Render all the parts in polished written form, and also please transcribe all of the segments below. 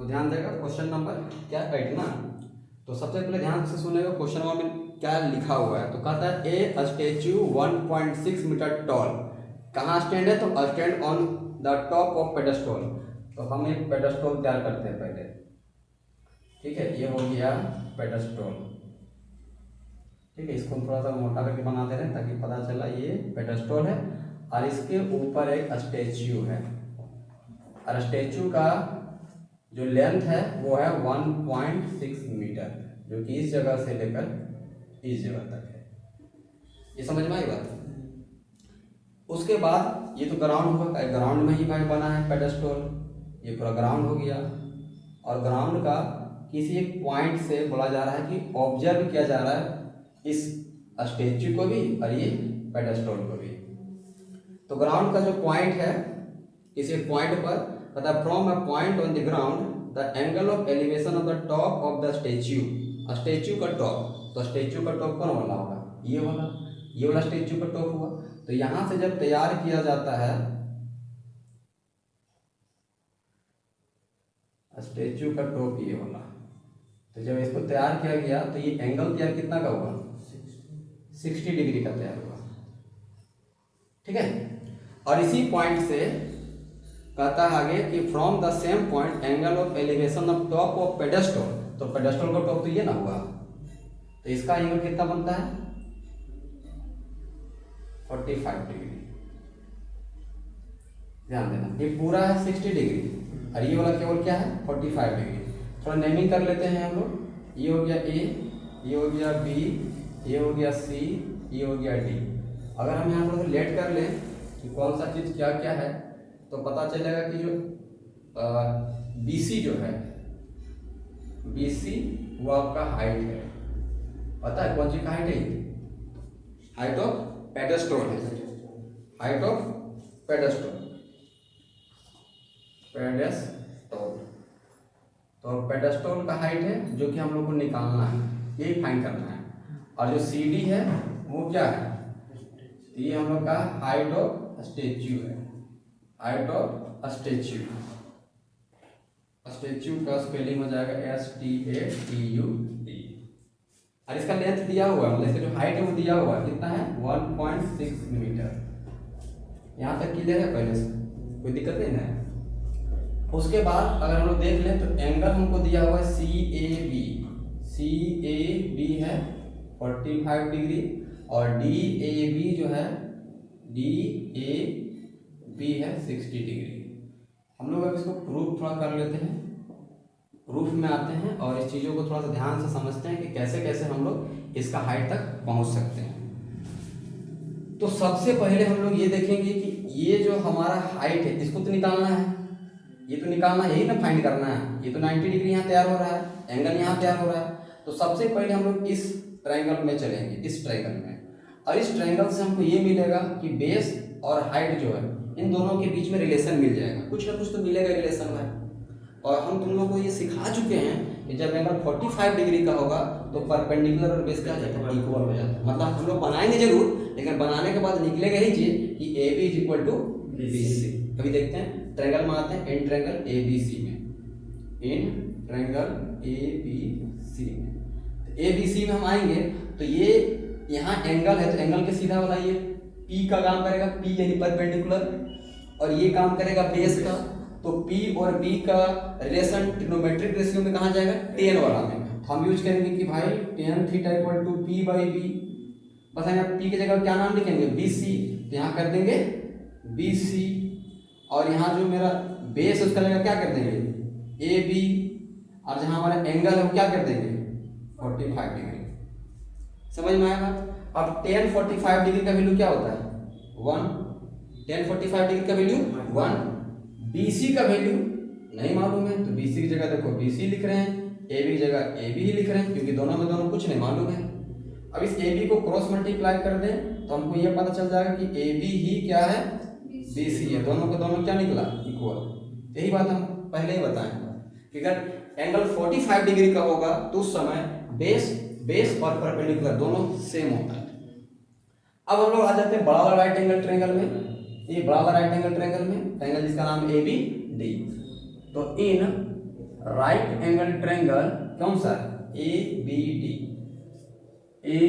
तो ध्यान देगा क्वेश्चन नंबर क्या 8 ना। तो सबसे पहले ध्यान से सुनेगा क्वेश्चन में क्या लिखा हुआ है। तो कहता है ए स्टेच्यू 1.6 मीटर टॉल, कहाँ स्टैंड है, तो stand on the top of pedestal. तो हम एक पेडेस्टल तैयार करते हैं पहले, ठीक है। ये हो गया पेडेस्टल, ठीक है। इसको थोड़ा सा मोटा करके बना दे रहे हैं ताकि पता चला ये पेडेस्टल है और इसके ऊपर एक स्टेच्यू है और स्टेच्यू का जो लेंथ है वो है 1.6 मीटर, जो कि इस जगह से लेकर इस जगह तक है। ये समझ में आई बात। उसके बाद ये तो ग्राउंड हुआ, ग्राउंड में ही भाई बना है पेडेस्टल, ये पूरा ग्राउंड हो गया। और ग्राउंड का किसी एक पॉइंट से बोला जा रहा है कि ऑब्जर्व किया जा रहा है इस स्टेच्यू को भी और ये पेडेस्टल को भी। तो ग्राउंड का जो पॉइंट है, किसी पॉइंट पर मतलब from a point on the ground the angle of elevation of the top of the statue, statue का टॉप। तो स्टेच्यू का टॉप कौन वाला होगा, ये वाला स्टेच्यू का टॉप हुआ। तो यहाँ से जब तैयार किया जाता है स्टेच्यू का टॉप ये वाला, तो जब इसको तैयार किया गया तो ये एंगल तैयार कितना का हुआ, 60 डिग्री का तैयार हुआ, ठीक है। और इसी पॉइंट से कहता है आगे कि from the same point angle of elevation of top of pedestal. तो पेडेस्टल का टॉप तो ये ना हुआ, तो इसका एंगल कितना बनता है 45 डिग्री। ध्यान देना, ये पूरा है 60 डिग्री और ये वाला केवल क्या है 45 डिग्री। थोड़ा नेमिंग कर लेते हैं हम लोग। ये हो गया ए, ये हो गया बी, ये हो गया सी, ये हो गया डी। अगर हम यहाँ थोड़ा सा लेट कर लें कि कौन सा चीज़ क्या क्या है, तो पता चलेगा कि जो BC जो है, BC वो आपका हाइट है। पता है कौन सी का हाइट है, हाइट ऑफ पेडेस्टल है, हाइट ऑफ पेडेस्टल। तो पेडेस्टल का हाइट है जो कि हम लोग को निकालना है, ये फाइंड करना है। और जो CD है वो क्या है, ये हम लोग का हाइट ऑफ स्टेच्यू है, हाइट ऑफ स्टेच्यू। स्टेच्यू का स्पेलिंग हो जाएगा STATUE। और इसका लेंथ दिया हुआ है, मतलब इसका जो हाइट है वो दिया हुआ है, कितना है 1.6 मीटर। यहाँ तक क्लियर है, पहले से कोई दिक्कत नहीं है। उसके बाद अगर हम लोग देख लें तो एंगल हमको दिया हुआ है CAB है 45 डिग्री और DAB जो है DAB है 60 डिग्री। हम लोग अब इसको प्रूफ थोड़ा कर लेते हैं, प्रूफ में आते हैं और इस चीज़ों को थोड़ा सा ध्यान से समझते हैं कि कैसे कैसे हम लोग इसका हाइट तक पहुंच सकते हैं। तो सबसे पहले हम लोग ये देखेंगे कि ये जो हमारा हाइट है इसको तो निकालना है, ये तो निकालना है, यही ना फाइंड करना है। ये तो 90 डिग्री यहाँ तैयार हो रहा है, एंगल यहाँ तैयार हो रहा है। तो सबसे पहले हम लोग इस ट्रायंगल में चलेंगे, इस ट्रायंगल में, और इस ट्रायंगल से हमको ये मिलेगा कि बेस और हाइट जो है इन दोनों के बीच में रिलेशन मिल जाएगा, कुछ ना कुछ तो मिलेगा रिलेशन में। और हम तुम लोग को ये सिखा चुके हैं कि जब एंगल 45 डिग्री का होगा तो परपेंडिकुलर और बेस क्या हो जाता है, इक्वल हो जाता है। मतलब हम लोग बनाएंगे जरूर, लेकिन बनाने के बाद निकलेगा ही चीज कि AB = BC। अभी देखते हैं ट्रायंगल में आते हैं, इन ट्रायंगल ABC में, इन ट्रायंगल ABC में। तो ABC में हम आएंगे तो ये यहाँ एंगल है, तो एंगल के सीधा वाला ये P का काम करेगा, P यानी परपेंडिकुलर, और ये काम करेगा बेस का। तो P और B का रिलेशन ट्रिग्नोमेट्रिक रेशियो में कहाँ जाएगा, tan वाला में। तो हम यूज करेंगे कि भाई tan थीटा = P/B। बस यहाँ P की जगह क्या नाम लिखेंगे, BC। तो यहाँ कर देंगे BC, और यहाँ जो मेरा बेस है उसका जगह क्या कर देंगे AB, और जहाँ हमारा एंगल है वो क्या कर देंगे 45 डिग्री। समझ में आया बात। अब tan 45 डिग्री का वैल्यू क्या होता है 1, tan 45 डिग्री का वैल्यू 1। BC का वैल्यू नहीं मालूम है, तो BC की जगह देखो BC लिख रहे हैं, AB की जगह AB ही लिख रहे हैं, क्योंकि दोनों में दोनों कुछ नहीं मालूम है। अब इस AB को क्रॉस मल्टीप्लाई कर दें तो हमको ये पता चल जाएगा कि AB ही क्या है BC है। दोनों को दोनों क्या निकला, इक्वल। यही बात हम पहले ही बताए कि अगर एंगल 45 डिग्री का होगा तो उस समय बेस और परपेंडिकुलर दोनों सेम होता है। अब हम लोग आ जाते हैं बड़ा वाला राइट एंगल ट्रायंगल में। ये बड़ा वाला राइट एंगल ट्रायंगल में, ट्रायंगल जिसका नाम ABD। तो इन राइट एंगल ट्रायंगल कौन सा A B D, A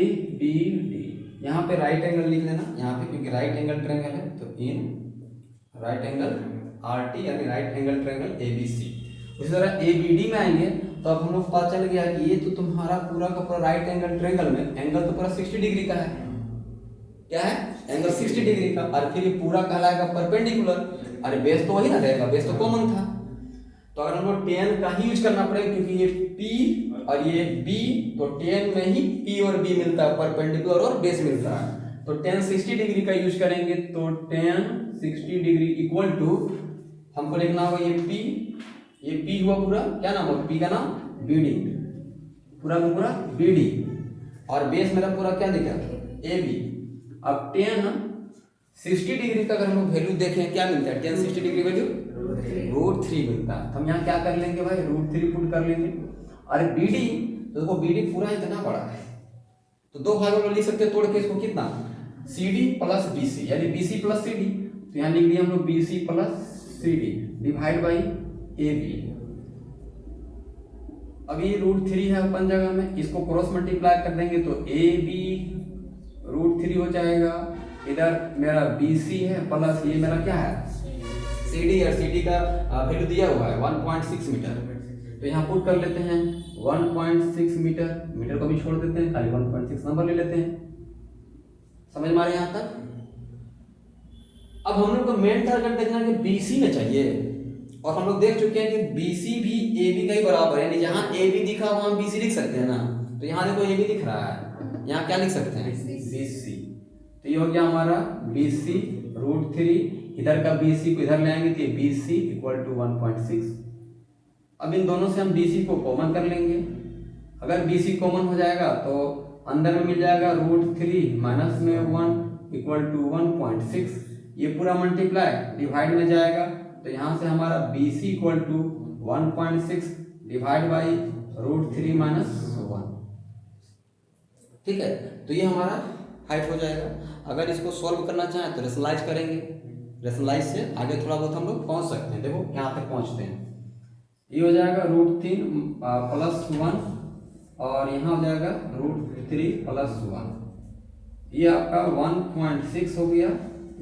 B D, यहाँ पे राइट एंगल लिख लेना यहाँ पे, क्योंकि राइट एंगल ट्रायंगल है तो in right angle R T यानी right angle triangle A B C. उसी तरह ए बी डी में आएंगे तो अब हम लोग पता चल गया कि ये तो तुम्हारा पूरा का पूरा राइट एंगल ट्रायंगल में एंगल तो पूरा 60 डिग्री का है, क्या है एंगल 60 डिग्री का, और फिर ये पूरा कहलाएगा परपेंडिकुलर। अरे बेस तो वही ना रहेगा, बेस तो कॉमन था, तो अगर हम लोग टेन का ही यूज करना पड़ेगा क्योंकि ये P और ये B, तो टेन में ही P और B मिलता है, परपेंडिकुलर और बेस मिलता है, तो टेन 60 डिग्री का यूज करेंगे, तो टेन 60 डिग्री इक्वल टू हमको लिखना होगा ये P हुआ पूरा, क्या नाम होगा P का नाम BD, पूरा का पूरा BD, और बेस मेरा पूरा क्या दिखा AB। अब टेन 60 डिग्री का अगर हम लोग वैल्यू देखें क्या मिलता है, टेन 60 डिग्री वैल्यू √3 मिलता है, तो हम यहाँ क्या कर लेंगे भाई √3 पुट कर लेंगे। और BD, तो देखो BD पूरा इतना बड़ा है तो दो भागों में लिख सकते हैं तोड़ के इसको, कितना CD प्लस BC यानी BC प्लस CD, तो यहाँ लिख दिया हम लोग BC plus CD divide by AB। अभी √3 है अपन जगह में, इसको क्रॉस मल्टीप्लाई कर देंगे तो AB √3 हो जाएगा, इधर मेरा BC है प्लस ये मेरा क्या है CD, और CD का वैल्यू दिया हुआ है 1.6 मीटर, तो यहाँ पुट कर लेते हैं 1.6 मीटर, मीटर को भी छोड़ देते हैं, खाली 1.6 नंबर ले लेते हैं। समझ में आ रहा है यहाँ तक? अब हम लोग को मेन टारगेट देखना है कि BC में चाहिए, और हम लोग देख चुके हैं कि BC भी AB का ही बराबर है, यानी जहाँ AB दिखा वहाँ हम BC लिख सकते हैं ना, तो यहाँ देखो AB दिख रहा है, यहाँ क्या लिख सकते हैं BC, तो ये हो गया हमारा BC √3, इधर का BC को इधर ले आएंगे तो ये BC इक्वल टू 1.6। अब इन दोनों से हम BC को कॉमन कर लेंगे, अगर BC कॉमन हो जाएगा तो अंदर में मिल जाएगा √3 माइनस में 1 इक्वल टू 1.6, ये पूरा मल्टीप्लाई डिवाइड में जाएगा, तो यहाँ से हमारा BC equal to 1.6 divide by √3 minus 1, ठीक है, तो ये हमारा हाइट हो जाएगा। अगर इसको सॉल्व करना चाहें तो रेशनलाइज करेंगे, रेशनलाइज से आगे थोड़ा बहुत हम लोग पहुंच सकते हैं, देखो यहाँ तक पहुंचते हैं, ये हो जाएगा √3 प्लस 1 और यहाँ हो जाएगा √3 प्लस 1, ये आपका 1.6 हो गया,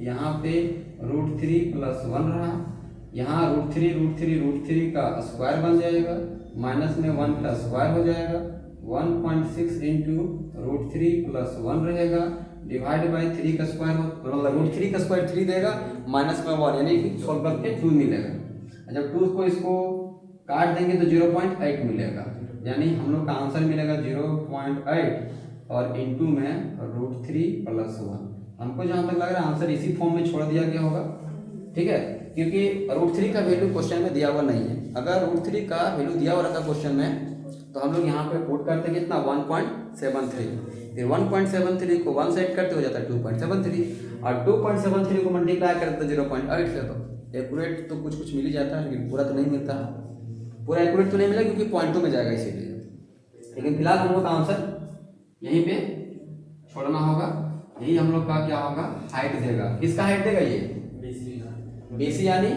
यहाँ पे √3 प्लस 1 रहा, यहाँ √3 का स्क्वायर बन जाएगा, माइनस में 1 का स्क्वायर हो जाएगा, 1.6 इंटू √3 प्लस 1 रहेगा डिवाइड बाई 3 का स्क्वायर, मतलब √3 का स्क्वायर 3 देगा, माइनस में 1 यानी कि सॉल्व करके 2 मिलेगा। जब 2 को इसको काट देंगे तो 0.8 मिलेगा, यानी हम लोग का आंसर मिलेगा 0.8 और इंटू में √3 प्लस 1। हमको जहाँ तक लग रहा है आंसर इसी फॉर्म में छोड़ दिया गया होगा, ठीक है, क्योंकि √3 का वैल्यू क्वेश्चन में दिया हुआ नहीं है। अगर √3 का वैल्यू दिया हुआ रहता क्वेश्चन में तो हम लोग यहाँ पे पुट करते कितना 1.73, फिर 1.73 को 1 साइड करते हो जाता है 2.73, और 2.73 को मल्टीप्लाई करते 0.8 से, तो एक्यूरेट तो कुछ कुछ मिल ही जाता है, लेकिन पूरा तो नहीं मिलता, पूरा एक्यूरेट तो नहीं मिला क्योंकि पॉइंटों में जाएगा इसीलिए। लेकिन फिलहाल हम लोग का आंसर यहीं पे छोड़ना होगा, यही हम लोग का क्या होगा हाइट देगा। किसका हाइट देगा ये BC यानी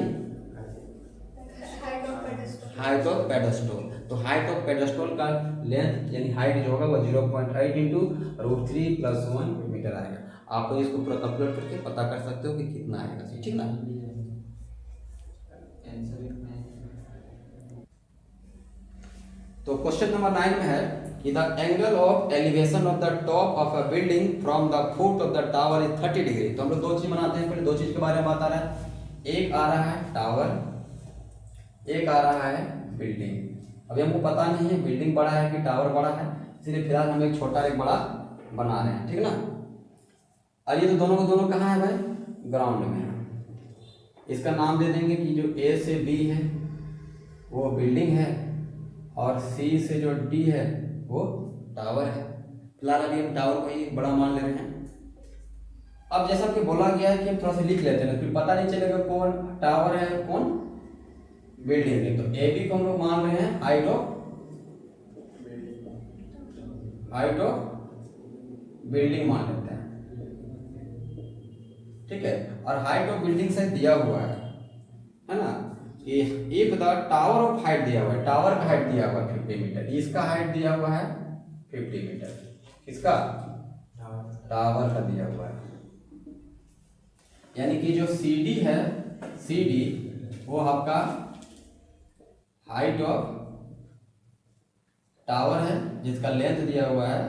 हाइट ऑफ पेडेस्टल, तो हाइट ऑफ पेडेस्टल का लेंथ यानी हाइट जो होगा वो 0.8 इंटू √3 प्लस 1 मीटर आएगा। आप तो इसको पूरा कैलकुलेट करके पता कर सकते हो कि कितना आएगा, ठीक ना। तो क्वेश्चन नंबर 9 में है कि the angle of elevation of the top of a building from the foot of the tower is 30 degree. तो हम लोग दो चीज बनाते हैं, पहले दो चीज के बारे में बता रहा है, एक आ रहा है टावर, एक आ रहा है बिल्डिंग। अभी हमको पता नहीं है बिल्डिंग बड़ा है कि टावर बड़ा है, इसलिए फिलहाल हम एक छोटा एक बड़ा बना रहे हैं, ठीक ना। और ये तो दोनों को दोनों कहाँ है भाई, ग्राउंड में है। इसका नाम दे देंगे कि जो A से B है वो बिल्डिंग है और C से जो D है वो टावर है। फिलहाल अभी हम टावर को ही बड़ा मान ले रहे हैं। अब जैसा कि बोला गया है कि हम थोड़ा सा लिख लेते हैं, फिर पता नहीं चलेगा कौन टावर है कौन बिल्डिंग है। तो AB को हम लोग मान रहे हैं हाइट ऑफ बिल्डिंग मान लेते हैं, ठीक है। और हाइट ऑफ बिल्डिंग से दिया हुआ है ना, if the tower of height दिया हुआ है, टावर का हाइट दिया हुआ है 50 मीटर, इसका हाइट दिया हुआ है 50 मीटर, किसका? टावर का दिया हुआ है। यानी कि जो CD है, CD वो आपका हाइट ऑफ टावर है जिसका लेंथ दिया हुआ है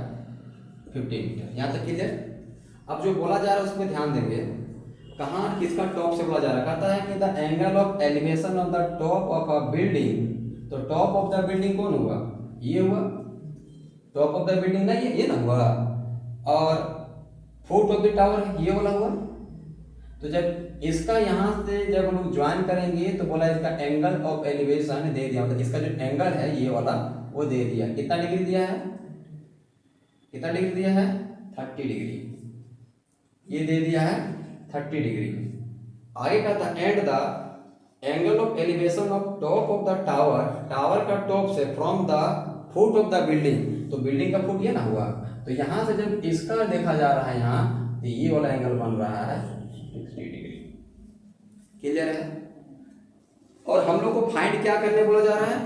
50 मीटर। यहाँ तक क्लियर? अब जो बोला जा रहा है उसमें ध्यान देंगे, कहाँ किसका टॉप से बोला जा रहा है। कहता है कि the angle of elevation of the top of a building, तो टॉप ऑफ द बिल्डिंग कौन हुआ? ये हुआ टॉप ऑफ द बिल्डिंग, ना ये ना हुआ, और फुट ऑफ द टावर ये वाला हुआ। तो जब इसका यहाँ से जब हम लोग ज्वाइन करेंगे तो बोला इसका एंगल ऑफ एलिवेशन दे दिया, मतलब इसका जो एंगल है ये वाला वो दे दिया। कितना डिग्री दिया है? कितना डिग्री दिया है? 30 डिग्री, ये दे दिया है 30 डिग्री। आगे का था and the angle of elevation of top of the tower, tower का टॉप से from the foot of the building, तो बिल्डिंग का फुट ये ना हुआ, तो यहाँ से जब इसका देखा जा रहा है यहाँ, तो ये वाला एंगल बन रहा है 60 डिग्री। क्लियर है? और हम लोग को फाइंड क्या करने बोला जा रहा है?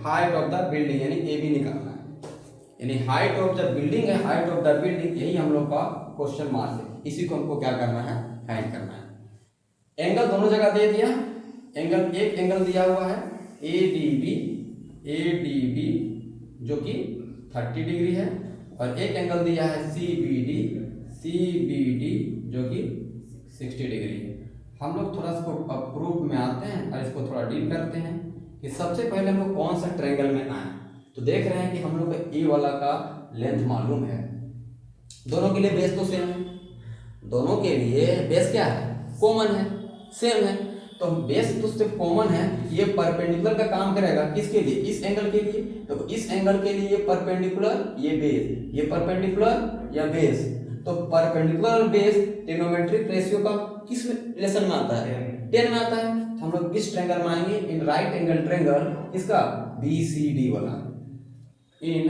हाइट ऑफ द बिल्डिंग, यानी AB निकालना है, यानी हाइट ऑफ द बिल्डिंग है, हाइट ऑफ द बिल्डिंग, यही हम लोग का क्वेश्चन मार्क है। इसी को हमको क्या करना है? फाइंड करना है। एंगल दोनों जगह दे दिया, एंगल एक एंगल दिया हुआ है ADB, ADB जो कि 30 डिग्री है, और एक एंगल दिया है CBD, CBD जो कि 60 डिग्री है। हम लोग थोड़ा इसको प्रूफ में आते हैं और इसको थोड़ा डील करते हैं कि सबसे पहले हम लोग कौन सा ट्रायंगल में आए। तो देख रहे हैं कि हम लोग को ए वाला का लेंथ मालूम है, दोनों के लिए बेस तो सेम है, दोनों के लिए बेस क्या है? कॉमन है, सेम है। तो बेस तो सिर्फ कॉमन है, ये परपेंडिकुलर का काम करेगा किसके लिए? इस एंगल के लिए। तो इस एंगल के लिए ये परपेंडिकुलर, ये बेस, ये परपेंडिकुलर या बेस। तो परपेंडिकुलर और बेस ट्रिग्नोमेट्रिक रेशियो का किस रिलेशन में आता है? 10 में आता है। तो हम लोग इस ट्रायंगल में आएंगे इन राइट एंगल ट्रायंगल, इसका BCD वाला, इन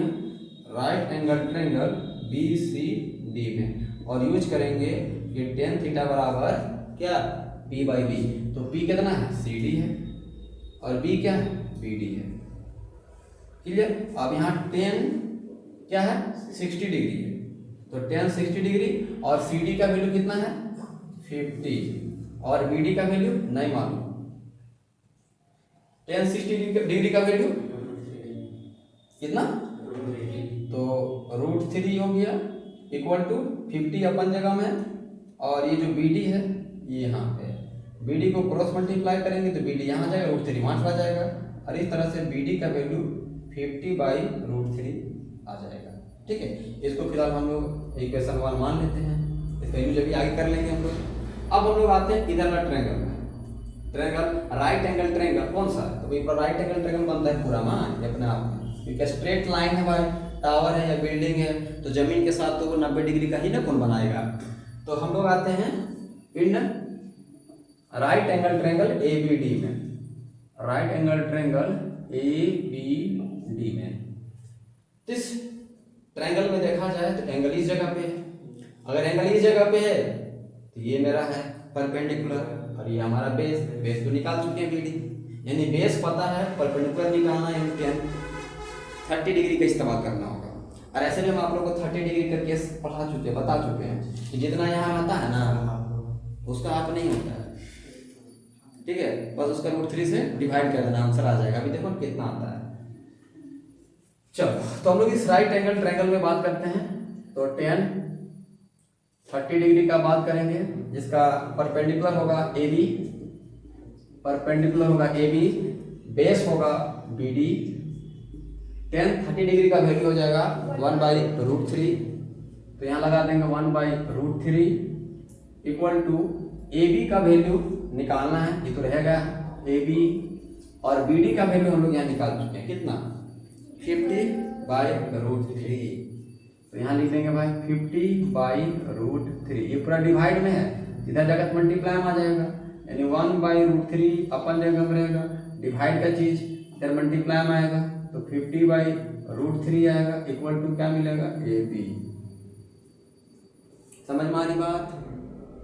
राइट एंगल ट्रायंगल BCD में, और यूज करेंगे कि tan थीटा बराबर क्या? P/B। तो P कितना है? CD है, और B क्या है? BD है। क्लियर? अब यहाँ tan क्या है? 60 डिग्री है, तो tan 60 डिग्री, और CD का वैल्यू कितना है? 50, और BD का वैल्यू नहीं मालूम। tan 60 डिग्री का वैल्यू कितना? तो √3 हो गया इक्वल टू 50 अपन जगह में, और ये जो BD है ये यहाँ पे, BD को क्रॉस मल्टीप्लाई करेंगे तो BD यहाँ जाएगा, √3 वहाँ चला जाएगा, और इस तरह से BD का वैल्यू 50/√3 आ जाएगा। ठीक है, इसको फिलहाल हम लोग इक्वेशन 1 मान लेते हैं, इसका यूज अभी आगे कर लेंगे हम लोग। अब हम लोग आते हैं इधर वाला ट्रायंगल में, ट्रायंगल राइट एंगल ट्रायंगल कौन सा है? तो भाई राइट एंगल ट्रायंगल बनता है पूरा मान ये अपने आप में, क्योंकि स्ट्रेट लाइन है भाई, टावर है या बिल्डिंग है, तो जमीन के साथ तो वो 90 डिग्री का ही ना कौन बनाएगा। तो हम लोग आते हैं इन राइट एंगल ट्रायंगल ABD में, राइट एंगल ट्रायंगल ABD में। इस ट्रायंगल में देखा जाए तो एंगल इस जगह पे है, अगर एंगल इस जगह पे है तो ये मेरा है परपेंडिकुलर, और ये हमारा बेस, बेस तो निकाल चुके हैं BD, यानी बेस पता है, परपेंडिकुलर निकालना है, tan 30 डिग्री का इस्तेमाल करना होगा। और ऐसे भी हम आप लोगों को 30 डिग्री का केस पढ़ा चुके हैं, बता चुके हैं कि जितना यहाँ आता है ना उसका हाफ नहीं होता है। ठीक है, बस उसका √3 से डिवाइड कर देना, आंसर आ जाएगा। अभी देखो कितना आता है। चलो, तो हम लोग इस राइट एंगल ट्रायंगल में बात करते हैं, तो tan 30 डिग्री का बात करेंगे, जिसका परपेंडिकुलर होगा AB, परपेंडिकुलर होगा AB, बेस होगा BD, tan 30 डिग्री का वैल्यू हो जाएगा 1/√3, तो यहाँ लगा देंगे 1/√3 इक्वल टू AB का वैल्यू निकालना है, ये तो रहेगा AB, और BD का वैल्यू हम लोग यहाँ निकाल चुके हैं, कितना? 50/√3, तो यहाँ लिख देंगे भाई 50/√3, ये पूरा डिवाइड में है, इधर जगह मल्टीप्लाई में आ जाएगा, यानी 1/√3 अपन जगह में रहेगा, डिवाइड का चीज इधर मल्टीप्लाई में आएगा, तो 50/√3 आएगा इक्वल टू क्या मिलेगा? AB। समझ में आ रही बात?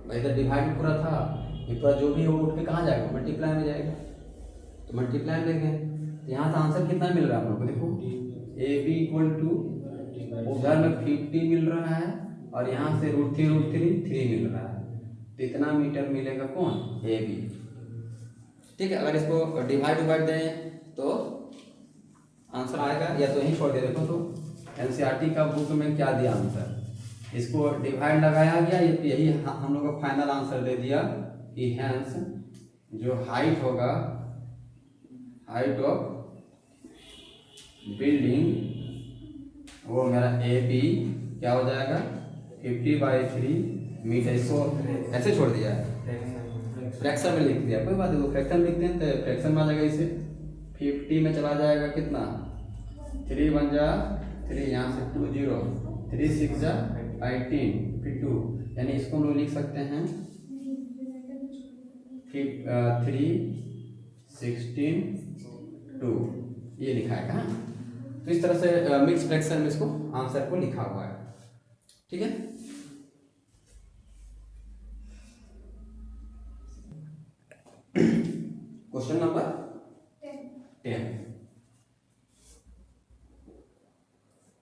भाई इधर डिवाइड पूरा था, ये पूरा जो भी है वो उठ के कहाँ जाएगा? मल्टीप्लाई में जाएगा। तो मल्टीप्लाई लेंगे, तो यहाँ से आंसर कितना मिल रहा है हम लोग को, देखो ए बी इक्वल टू उधर में 50 मिल रहा है और यहाँ से √3 मिल रहा है, तो इतना मीटर मिलेगा कौन, ए बी। ठीक है, अगर इसको डिवाइड दें तो आंसर आएगा, या तो यहीं छोड़ दे। देखो तो एनसीईआरटी का बुक में क्या दिया आंसर, इसको डिवाइड लगाया गया, यही हम लोग का फाइनल आंसर दे दिया कि हेंस जो हाइट होगा, हाइट ऑफ बिल्डिंग वो मेरा ए बी क्या हो जाएगा 50/3 मीटर। इसको ऐसे छोड़ दिया है, फ्रैक्शन में लिख दिया, कोई बात नहीं, फ्रैक्शन लिखते हैं तो फ्रैक्शन में आ जाएगा, इसे 50 में चला जाएगा कितना 3 बन जा 3, यहाँ से 2 0, 3 6 जा 18 फिर 2, यानी इसको हम लोग लिख सकते हैं 3 16 2, ये लिखा है। तो इस तरह से मिक्स फ्रैक्शन में इसको आंसर को लिखा हुआ है। ठीक है, क्वेश्चन नंबर 10।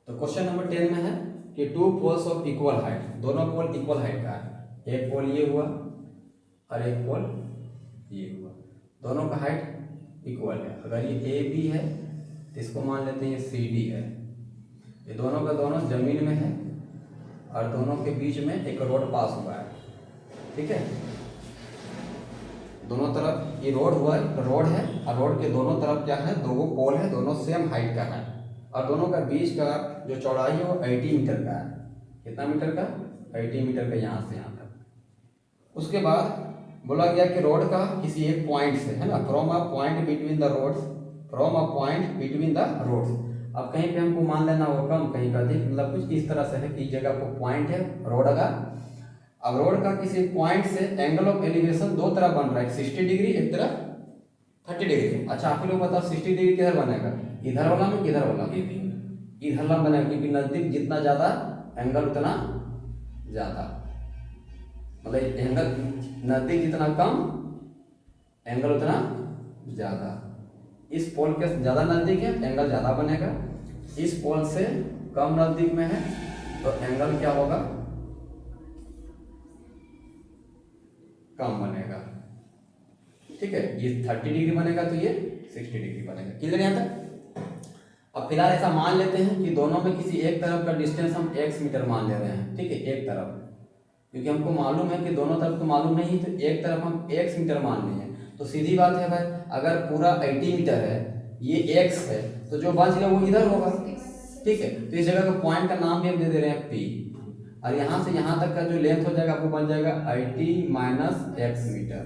तो क्वेश्चन नंबर 10 में है कि 2 पोल्स ऑफ इक्वल हाइट, दोनों पोल इक्वल हाइट का है, एक पोल ये हुआ और एक पोल ये हुआ, दोनों का हाइट इक्वल है। अगर ये ए बी है तो इसको मान लेते हैं ये सी डी है, ये दोनों का दोनों जमीन में है और दोनों के बीच में एक रोड पास हुआ है। ठीक है, दोनों तरफ ये रोड हुआ है, रोड है और रोड के दोनों तरफ क्या है, दो पोल है, दोनों सेम हाइट का है और दोनों का बीच का जो चौड़ाई है वो 80 मीटर का है। कितना मीटर का, 80 मीटर का, यहाँ से यहाँ तक। उसके बाद बोला गया कि रोड का किसी एक पॉइंट से, है ना, from a point between the roads, from a point between the roads. अब कहीं पे हमको मान लेना वो कम, कहीं का अधिक, मतलब कुछ इस तरह से है कि जगह को पॉइंट है रोड का। अब रोड का किसी पॉइंट से एंगल ऑफ एलिवेशन दो तरफ बन रहा है, 60 डिग्री, एक तरफ 30 डिग्री। अच्छा आप लोग बताओ 60 डिग्री किधर बनेगा, इधर वाला में किधर वाला में, इधर वाला बनेगा, क्योंकि नजदीक जितना ज्यादा एंगल उतना ज्यादा, मतलब एंगल नजदीक जितना कम एंगल उतना ज्यादा। इस पोल के ज्यादा नजदीक है एंगल ज्यादा बनेगा, इस पोल से कम नजदीक में है तो एंगल क्या होगा, कम बनेगा। ठीक है, ये 30 डिग्री बनेगा तो ये 60 डिग्री बनेगा। क्लियर यहाँ तक। अब फिलहाल ऐसा मान लेते हैं कि दोनों में किसी एक तरफ का डिस्टेंस हम x मीटर मान ले रहे हैं। ठीक है, एक तरफ, क्योंकि हमको मालूम है कि दोनों तरफ तो मालूम नहीं, तो एक तरफ हम x मीटर मान लिए हैं। तो सीधी बात है भाई, अगर पूरा 80 मीटर है, ये x है, तो जो बच गया वो इधर होगा। ठीक है, तो इस जगह का पॉइंट का नाम भी हम दे दे रहे हैं P, और यहाँ से यहाँ तक का जो लेंथ हो जाएगा वो बन जाएगा 80 - x मीटर।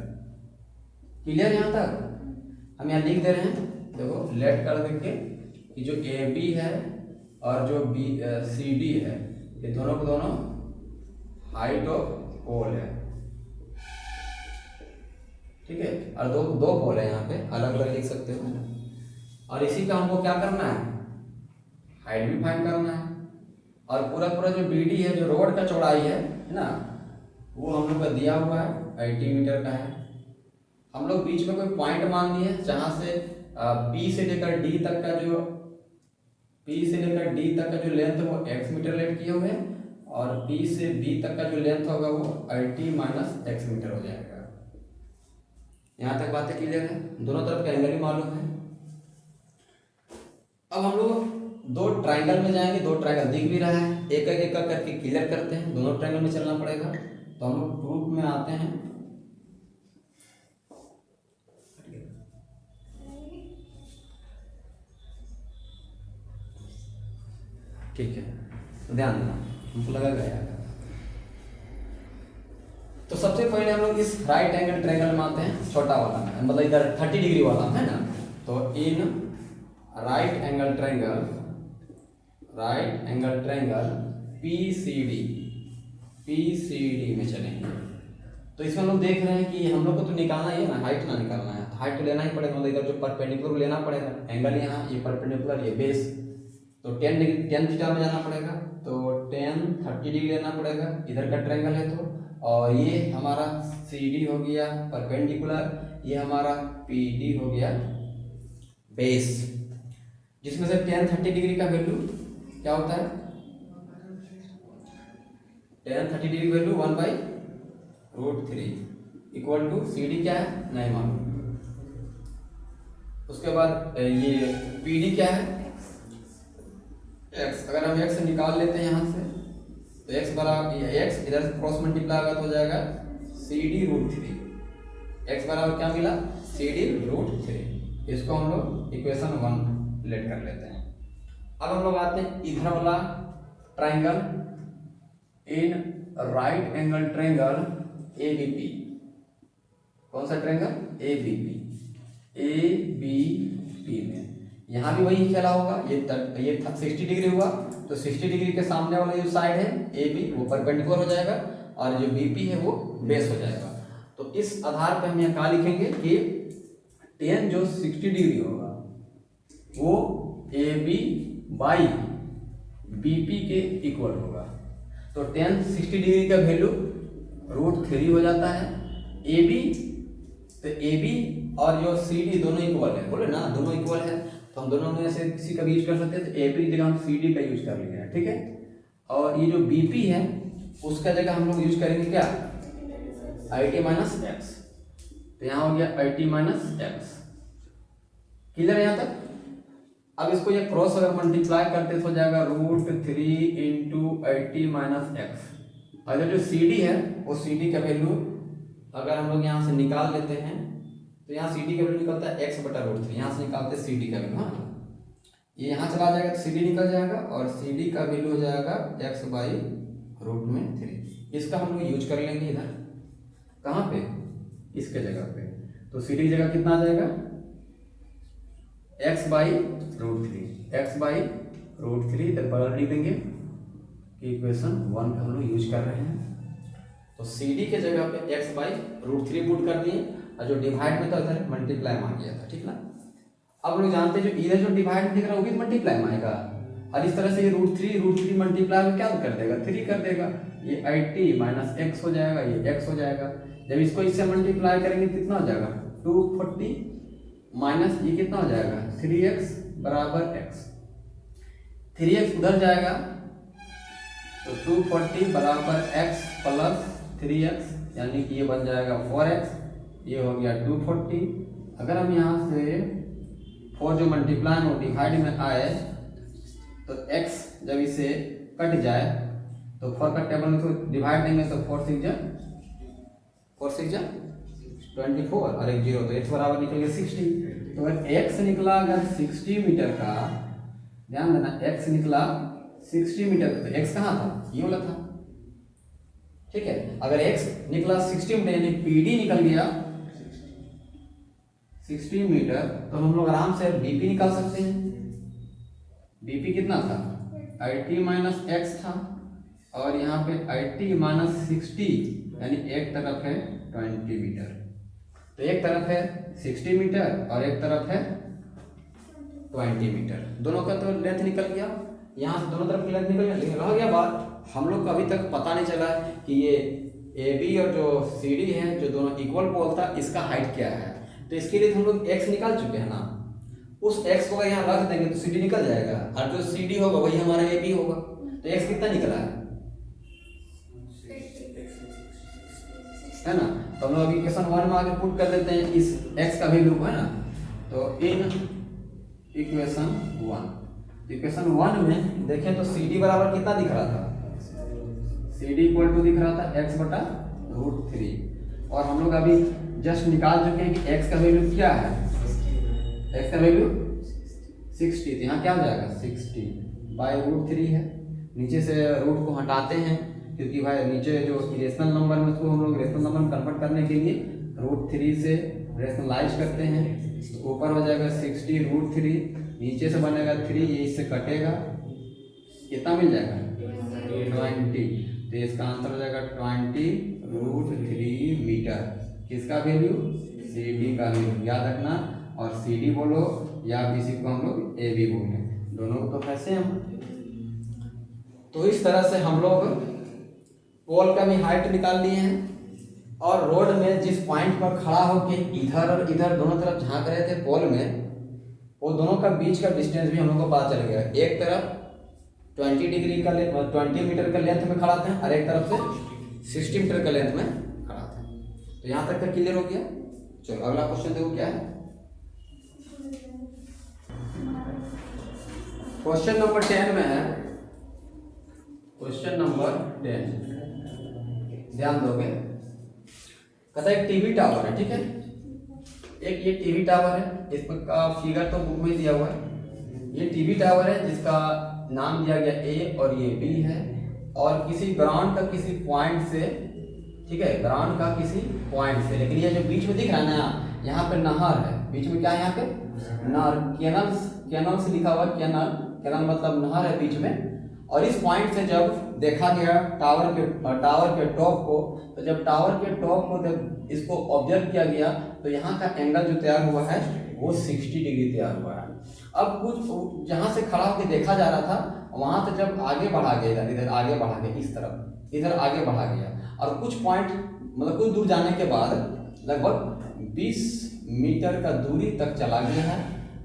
क्लियर यहाँ तक। हम यहाँ लिख दे रहे हैं, देखो लेट कर देंगे कि जो ए बी है और जो बी सी डी है, ये दोनों को दोनों हाइट ऑफ पोल है। ठीक है, और दो पोल है यहाँ पे, अलग अलग लिख सकते हो। और इसी का हमको क्या करना है, हाइट भी फाइंड करना है। और पूरा पूरा जो बी डी है, जो रोड का चौड़ाई है ना, वो हम लोग का दिया हुआ है 80 मीटर का है। हम लोग बीच में कोई पॉइंट मान लिए जहां से P से लेकर D तक का जो लेंथ है वो x मीटर लेट किए हुए हैं, और P से B तक का जो लेंथ होगा वो 80 - x मीटर हो जाएगा। यहाँ तक बातें क्लियर है, दोनों तरफ का एंगल भी मालूम है। अब हम लोग दो ट्रायंगल में जाएंगे, दो ट्रायंगल दिख भी रहा है, एक एक करके क्लियर करते हैं। दोनों ट्रायंगल में चलना पड़ेगा, तो हम लोग प्रूफ में आते हैं। ठीक है, तो ध्यान देना, हमको लगा गया। तो सबसे पहले हम लोग इस राइट एंगल ट्रायंगल में आते हैं, छोटा वाला में, मतलब इधर 30 डिग्री वाला है ना। तो in right angle triangle PCD में चलेंगे। तो इसमें हम लोग देख रहे हैं कि हम लोग को तो निकालना ही है ना, हाइट ना निकालना है, तो हाइट तो लेना ही पड़ेगा, मतलब इधर जो परपेंडिकुलर लेना पड़ेगा, एंगल यहाँ, ये परपेंडिकुलर, ये बेस, तो 10 थीटा में जाना पड़ेगा, तो 30 डिग्री लेना पड़ेगा, इधर का ट्रायंगल है तो। और ये हमारा CD हो गया परपेंडिकुलर, ये हमारा PD हो गया बेस, जिसमें से tan 30 डिग्री का वैल्यू क्या होता है, tan 30 degree value 1/√3 equal to CD क्या है नहीं मालूम। उसके बाद ये PD क्या है x, अगर हम x निकाल लेते हैं यहाँ से तो x बराबर x इधर से क्रॉस मल्टीप्लाई होगा तो हो जाएगा CD√3, x बराबर क्या मिला CD√3। इसको हम लोग इक्वेशन 1 लेट कर लेते हैं। अब हम लोग आते हैं इधर वाला ट्राइंगल, इन राइट एंगल ट्राइंगल ABP, कौन सा ट्राइंगल ABP में यहाँ भी वही खेला होगा, ये 60 डिग्री हुआ तो 60 डिग्री के सामने वाला जो साइड है AB वो परपेंडिकुलर हो जाएगा और जो BP है वो बेस हो जाएगा। तो इस आधार पे हम यहाँ क्या लिखेंगे कि tan जो 60 डिग्री होगा वो AB बाई BP के इक्वल होगा। तो tan 60 डिग्री का वैल्यू √3 हो जाता है। AB तो AB और जो CD दोनों इक्वल है, बोले ना दोनों इक्वल है तो हम दोनों में से किसी का भी यूज कर सकते हैं। तो AB की जगह हम CD का यूज कर लेंगे, ठीक है। और ये जो BP है उसका जगह हम लोग यूज करेंगे क्या IT माइनस एक्स, तो यहाँ हो गया IT माइनस एक्स, क्लियर है यहाँ तक। अब इसको ये क्रॉस अगर मल्टीप्लाई करते तो हो जाएगा √3 इंटू IT माइनस एक्स। अगर जो CD है वो CD का वैल्यू अगर हम लोग यहाँ से निकाल लेते हैं तो यहाँ CD का वैल्यू निकलता है x/√3, यहाँ से निकालते हैं CD का वैल्यू, हाँ ये यहाँ चला जाएगा तो CD निकल जाएगा और CD का वैल्यू हो जाएगा x/√3। इसका हम लोग यूज कर लेंगे इधर, कहाँ पे इसके जगह पे, तो CD की जगह कितना आ जाएगा x/√3 इधर बगल लिख देंगे कि इक्वेशन 1 का हम लोग यूज कर रहे हैं। तो CD के जगह पे x/√3 पुट कर दिए और जो डिवाइड में था उधर मल्टीप्लाई में आ गया था, ठीक ना। अब लोग जानते हैं जो इधर जो डिवाइड दिख रहा है वो भी मल्टीप्लाई में आएगा और इस तरह से ये √3 मल्टीप्लाई में क्या कर देगा 3 कर देगा, ये IT माइनस एक्स हो जाएगा, ये x हो जाएगा। जब इसको इससे मल्टीप्लाई करेंगे कितना हो जाएगा 240 माइनस ये कितना हो जाएगा 3x बराबर x, 3x उधर जाएगा तो 240 बराबर x प्लस 3x यानी कि ये बन जाएगा 4x, ये हो गया 240। अगर हम यहाँ से 4 जो मल्टीप्लाई में डिवाइड में आए तो x जब इसे कट जाए तो 4 का टेबल में तो डिवाइड देंगे तो 4 6 जा 24 और एक 0 तो x बराबर निकल गया 60। तो अगर x निकला अगर 60 मीटर का, ध्यान देना x निकला 60 मीटर का, तो x कहाँ था ये वाला था, ठीक है। अगर x निकला 60 मीटर यानी PD निकल गया 60 मीटर तो हम लोग आराम से BP निकाल सकते हैं। BP कितना था IT माइनस एक्स था और यहाँ पे IT माइनस 60 यानी एक तरफ है 20 मीटर, तो एक तरफ है 60 मीटर और एक तरफ है 20 मीटर, दोनों का तो लेंथ निकल गया, यहाँ से दोनों तरफ की लेंथ निकल गया। लेकिन रह गया बात, हम लोग को अभी तक पता नहीं चला कि ये AB और जो CD है जो दोनों इक्वल पोल था इसका हाइट क्या है। तो इसके लिए हम लोग x निकाल चुके हैं ना, उस x को यहाँ रख देंगे तो CD निकल जाएगा और जो CD होगा वही हमारा AB होगा। तो x कितना निकला है ना। तो हम लोग अभी इक्वेशन 1 में आगे पुट कर लेते हैं इस x का वैल्यू है ना। तो इन इक्वेशन 1 में देखें तो CD बराबर कितना दिख रहा था, CD इक्वल टू दिख रहा था x/√3 और हम लोग अभी जस्ट निकाल चुके हैं कि x का वैल्यू क्या है, x का वैल्यू 60, तो यहाँ क्या हो जाएगा 60/√3 है। नीचे से रूट को हटाते हैं क्योंकि भाई नीचे जो इरेशनल नंबर में उसको हम लोग रेशनल नंबर में कन्वर्ट करने के लिए √3 से रेशनलाइज करते हैं, तो ऊपर हो जाएगा 60√3, नीचे से बनेगा 3, ये इससे कटेगा कितना मिल जाएगा 20, तो इसका आंसर हो जाएगा 20√3 मीटर। किसका वैल्यू CD का वैल्यू याद रखना, और CD बोलो या BC को हम लोग AB बोले, दोनों को तो कैसे हम। तो इस तरह से हम लोग पोल का भी हाइट निकाल लिए हैं और रोड में जिस पॉइंट पर खड़ा होकर इधर और इधर दोनों तरफ झांक रहे थे पोल में, वो दोनों का बीच का डिस्टेंस भी हम लोग को पता चल गया। एक तरफ 20 डिग्री का 20 मीटर का लेंथ में खड़ा था और एक तरफ से 60 मीटर का लेंथ में खड़ा था। तो यहाँ तक का क्लियर हो गया। चलो अगला क्वेश्चन देखो क्या है। क्वेश्चन नंबर 10 में है, क्वेश्चन नंबर 10 ध्यान दोगे। कहता है टीवी टावर है, ठीक है, एक ये टीवी टावर है, इस पर का फिगर तो बुक में दिया हुआ है। ये टीवी टावर है जिसका नाम दिया गया ए और ये बी है, और किसी ग्राउंड का किसी पॉइंट से, ठीक है, ग्राउंड का किसी पॉइंट से, लेकिन ये जो बीच में दिख रहा है ना, यहाँ पे नहर है, बीच में क्या है यहाँ पे नहर, कैनल से लिखा हुआ कैनल, कैनल मतलब नहर है बीच में। और इस पॉइंट से जब देखा गया टावर के टॉप को, तो जब टावर के टॉप को जब इसको ऑब्जर्व किया गया तो यहाँ का एंगल जो तैयार हुआ है वो 60 डिग्री तैयार हुआ है। अब कुछ जहाँ से खड़ा होकर देखा जा रहा था वहाँ से जब आगे बढ़ा गया, इधर आगे बढ़ा गया, इस तरफ इधर आगे बढ़ा गया, और कुछ पॉइंट मतलब कुछ दूर जाने के बाद लगभग 20 मीटर का दूरी तक चला गया है,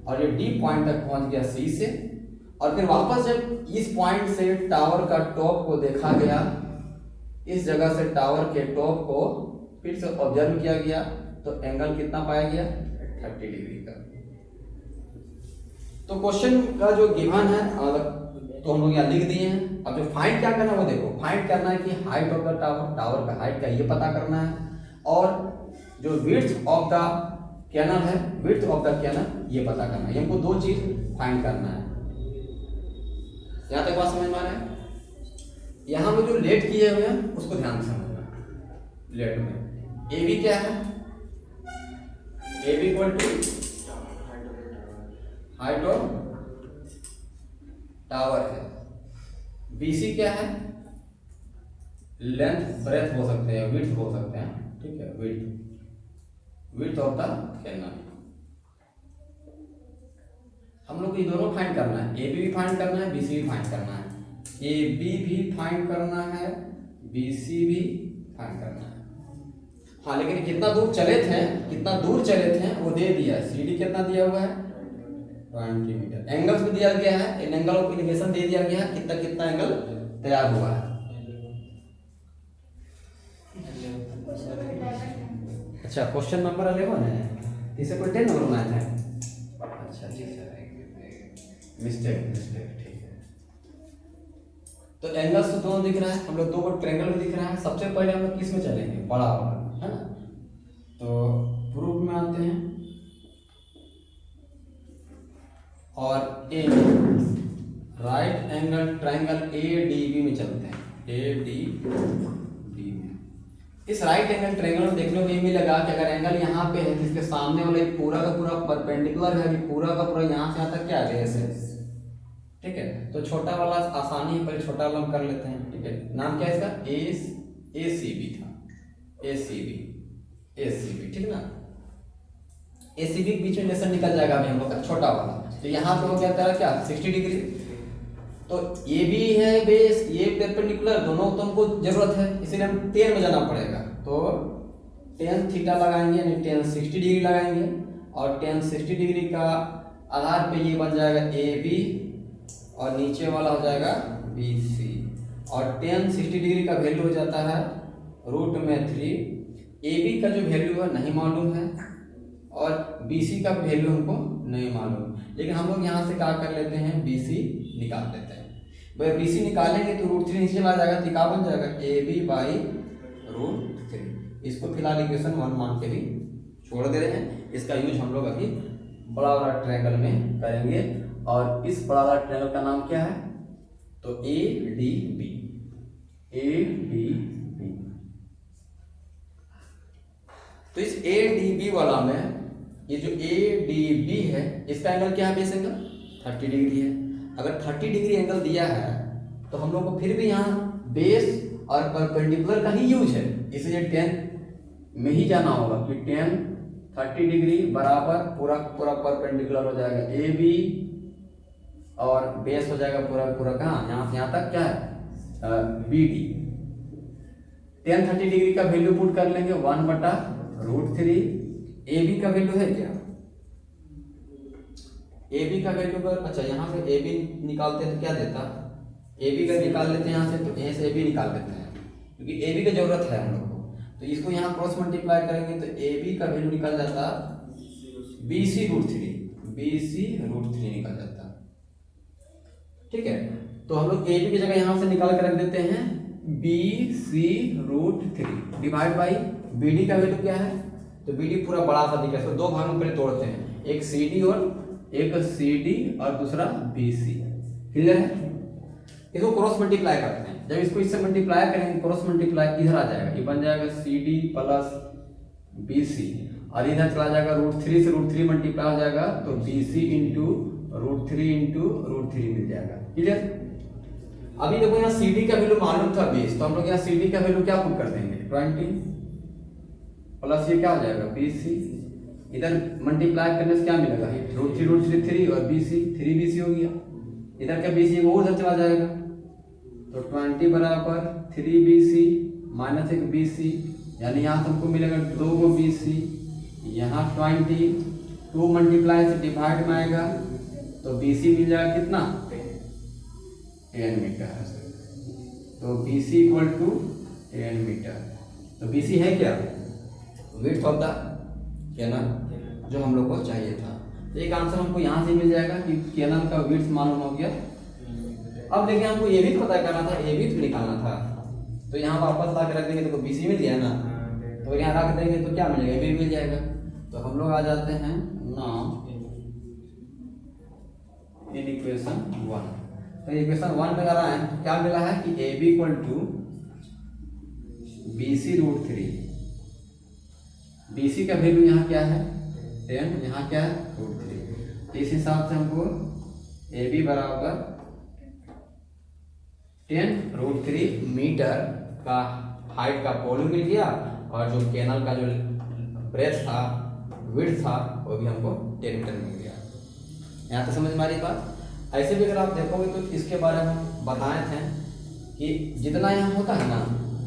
और ये डी पॉइंट तक पहुँच गया सी से। और फिर वापस जब इस पॉइंट से टावर का टॉप को देखा गया, इस जगह से टावर के टॉप को फिर से ऑब्जर्व किया गया, तो एंगल कितना पाया गया 30 डिग्री का। तो क्वेश्चन का जो गिवन है तो हम लोग यहाँ लिख दिए हैं। अब जो फाइंड क्या करना है वो देखो, फाइंड करना है कि height of the tower, tower का हाइट का ये पता करना है, और जो विड्थ ऑफ द कैनल है, विड्थ ऑफ द कैनल ये पता करना है। हमको दो चीज फाइंड करना है। यहाँ तक बात समझ में आ रहा है। यहाँ में जो लेट किए हुए हैं उसको ध्यान से समझना है। लेट में ए बी क्या है, A B equal to height of tower है, बी सी क्या है, लेंथ ब्रेथ हो सकते हैं, विड्थ हो सकते हैं, ठीक है, विड्थ ऑफ द कैनल। हम लोग को ये दोनों फाइंड करना है, ए बी भी फाइंड करना है, बी सी भी फाइंड करना है, ए बी भी फाइंड करना है, बी सी भी फाइंड करना है। हाँ, लेकिन कितना दूर चले थे वो दे दिया है। सी डी कितना दिया हुआ है 20 मीटर। एंगल्स भी दिया गया है, इन एंगल को एलिवेशन दे दिया गया है, कितना कितना एंगल तैयार हुआ है। अच्छा, क्वेश्चन नंबर 11 है, इसे कोई 10 नंबर बनाया है। अच्छा, मिस्टेक, ठीक है। तो एंगल्स तो दोनों दिख रहा है, हम लोग दो ट्रायंगल में दिख रहा है। सबसे पहले हम लोग किस में चलेंगे, बड़ा वाला, है ना। तो प्रूफ में आते हैं, और A right angle triangle A D B में चलते हैं, ए डी बी में। इस राइट एंगल ट्रायंगल में देखने को ये मिलेगा कि अगर एंगल यहाँ पे है, जिसके सामने वाला पूरा का पूरा परपेंडिकुलर है, पूरा का पूरा यहाँ से यहाँ तक क्या है, ऐसे, ठीक है। तो छोटा वाला आसानी है, पहले छोटा वाला हम कर लेते हैं, ठीक है। नाम क्या है इसका, ए सी बी था, ए सी बी, ठीक ना। ए सी बी के बीच में लेसन निकल जाएगा अभी हम लोग का छोटा वाला। तो यहाँ पे हो गया क्या 60 डिग्री। तो ये भी है बेस, ये परपेंडिकुलर, दोनों तो हमको जरूरत है, इसलिए हम टेन में जाना पड़ेगा। तो टेन थीटा लगाएंगे, यानी टेन 60 डिग्री लगाएंगे, और टेन 60 डिग्री का आधार पे ये बन जाएगा ए बी, और नीचे वाला हो जाएगा बी सी। और टेन 60 डिग्री का वैल्यू हो जाता है √3। ए बी का जो वैल्यू है नहीं मालूम है, और बी सी का वैल्यू हमको नहीं मालूम, लेकिन हम लोग यहाँ से क्या कर लेते हैं, बी सी निकाल लेते हैं। भाई बी सी निकालेंगे तो √3 नीचे आ जाएगा, तो क्या बन जाएगा ए बी बाई √3। इसको फिलहाल इक्वेशन 1 मान के भी छोड़ दे रहे हैं। इसका यूज हम लोग अभी बड़ा वाला ट्रायंगल में करेंगे, और इस बड़ा वाला ट्रायंगल का नाम क्या है, तो A D B, A D B. तो इस ए डी बी वाला में ये जो ए डी बी है, इसका एंगल क्या है, बेस एंगल 30 डिग्री है। अगर 30 डिग्री एंगल दिया है तो हम लोग को फिर भी यहाँ बेस और परपेंडिकुलर का ही यूज है, इसलिए 10 में ही जाना होगा कि 10 30 डिग्री बराबर पूरा पूरा परपेंडिकुलर हो जाएगा ए बी, और बेस हो जाएगा पूरा पूरा कहाँ, यहाँ से यहाँ तक क्या है बी डी। 10 30 डिग्री का वैल्यू पुट कर लेंगे 1/√3। ए बी का वैल्यू है क्या ए बी का वैल्यू कर, अच्छा यहाँ से ए बी निकालते हैं तो क्या देता, ए बी का निकाल लेते हैं यहाँ से, तो यहाँ से ए बी निकाल लेते हैं क्योंकि ए बी की जरूरत है हम लोग को। तो इसको यहाँ क्रॉस मल्टीप्लाई करेंगे तो ए बी का वैल्यू निकल जाता B C root three, B C root three निकल जाता। ठीक है, तो हम लोग ए बी की जगह यहाँ से निकाल कर रख देते हैं B C root three divide by B D का वैल्यू क्या है, तो बी डी पूरा बड़ा सा दिखा है, इसको दो भागों में तोड़ते हैं, एक सी डी और दूसरा बी सी। क्लियर है? इसको क्रॉस मल्टीप्लाई करते हैं, जब इसको इससे मल्टीप्लाई करेंगे क्रॉस मल्टीप्लाई इधर आ जाएगा, ये बन जाएगा C D plus B C, और इधर चला जाएगा रूट थ्री से रूट थ्री मल्टीप्लाई हो जाएगा तो B C into root three मिल जाएगा। क्लियर? अभी देखो यहाँ सी डी का वैल्यू मालूम था 20, तो हम लोग यहाँ सी डी का वैल्यू क्या पुट कर देंगे 20 प्लस ये क्या हो जाएगा बी सी, इधर मल्टीप्लाई करने से क्या मिलेगा रूट थ्री थ्री और B C three B C हो गया, इधर का बी सी वो उधर चला जाएगा तो 20 बराबर 3 बी सी माइनस एक बी सी, यानी यहाँ से हमको मिलेगा 2 को बी सी, यहाँ 20 2 मल्टीप्लाई से डिवाइड में आएगा तो बी सी मिल जाएगा कितना 10 मीटर, तो B C equal to 10 metre. तो बी सी है क्या विड्थ ऑफ द कैनल जो हम लोग को चाहिए था। तो एक आंसर हमको यहाँ से मिल जाएगा कि कैनल का विड्थ मालूम हो गया। अब देखिए हमको ये भी पता करना था, ए भी निकालना था, तो यहाँ वापस ला के रख देंगे तो बी सी मिल गया ना, तो यहाँ रख देंगे तो क्या मिलेगा ए भी मिल जाएगा। तो हम लोग आ जाते हैं नाउ इन इक्वेशन 1। तो इक्वेशन 1 में अगर आए तो क्या मिला है कि A B equal to B C root three, B C का वैल्यू यहाँ क्या है 10, यहाँ क्या है रूट थ्री, तो इस हिसाब से हमको ए बी बराबर 10 रूट थ्री मीटर का हाइट का वॉल्यूम मिल गया, और जो कैनल का जो ब्रेथ था विड्थ था वो भी हमको 10 मीटर मिल गया। यहाँ तो समझ में आ रही बात। ऐसे भी अगर आप देखोगे तो इसके बारे में बताए थे कि जितना यहाँ होता है ना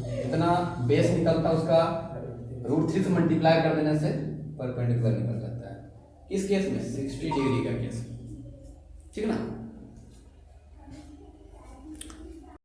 जितना बेस निकलता है उसका रूट थ्री से मल्टीप्लाई कर देने से परपेंडिकुलर निकल जाता है। किस केस में 60 डिग्री का केस, ठीक ना।